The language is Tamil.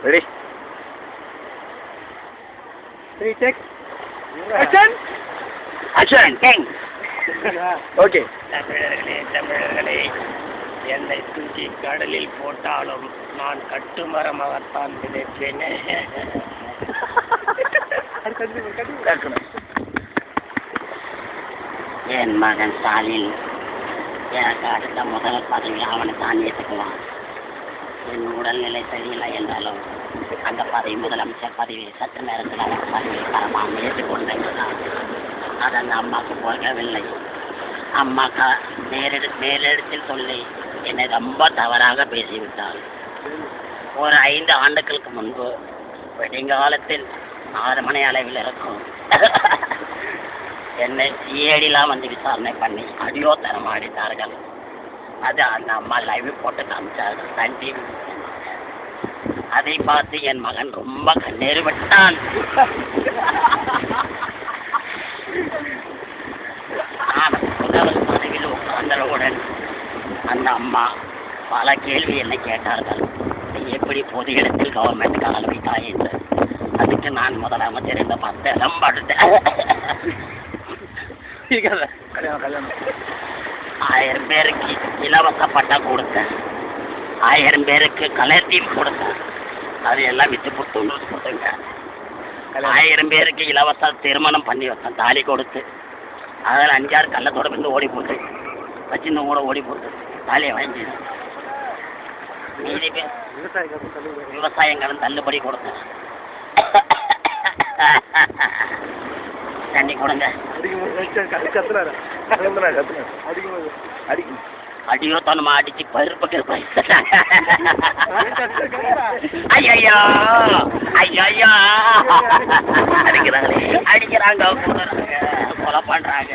Ready? 3 take. Action! Action! King! Okay. தமிழர்களே என்னை தூக்கி கடலில் போட்டாலும் நான் கட்டுமரமாகத்தான் விதைப்பேன். என் மகன் ஸ்டாலின் எனக்கு அடுத்த முதல் பதவி அவனை தான் ஏற்றுக்குவான். என் உடல்நிலை சரியில்லை என்றாலும் அந்த பதவி முதலமைச்சர் பதவி சற்று நேரத்தில் அவன் பதவியை தரமாக ஏற்றுக்கொண்டேன். அது அந்த அம்மாவுக்கு போகவில்லை. அம்மாக்கா நேரிடத்தில் சொல்லி என்னை ரொம்ப தவறாக பேசிவிட்டாள். ஒரு 5 ஆண்டுகளுக்கு முன்பு வெடிங்காலத்தில் 6 மணி அளவில் இருக்கும் என்னை சிஐடிலாம் வந்து விசாரணை பண்ணி அடியோ தரம் அடித்தார்கள். அது அந்த அம்மா லைவ் போட்டு காமிச்சார்கள் சன் டிவி. அதை பார்த்து என் மகன் ரொம்ப கண்ணீர் விட்டான். முதல் பதவியில் உட்கார்ந்தவுடன் அந்த அம்மா பல கேள்வி என்னை கேட்டார்கள். எப்படி பொது இடத்தில் கவர்மெண்ட் கால் வைத்தாய் என்று. அதுக்கு நான் முதலமைச்சர் இந்த 10 இடம் படுத்தேன். 1000 பேருக்கு இலவச பட்டா கொடுத்தேன். 1000 பேருக்கு கலர் டீம் கொடுத்தேன். அது எல்லாம் வித்து கொடுத்துங்க. 1000 பேருக்கு இலவச திருமணம் பண்ணி வைத்தேன் தாலி கொடுத்து. அதில் 5-6 கள்ளத்தோட வந்து ஓடி போட்டு வச்சிருந்த கூட ஓடி போட்டு தாலியை வாங்கி மீதி பேர் விவசாயங்களும் தள்ளுபடி கொடுத்தேன். தண்ணி கொடுங்க. அடியோ தனமா அடிச்சு பருப்புக்கு ஐயா ஐயா அடிக்கிறாங்க கொலை பண்றாங்க.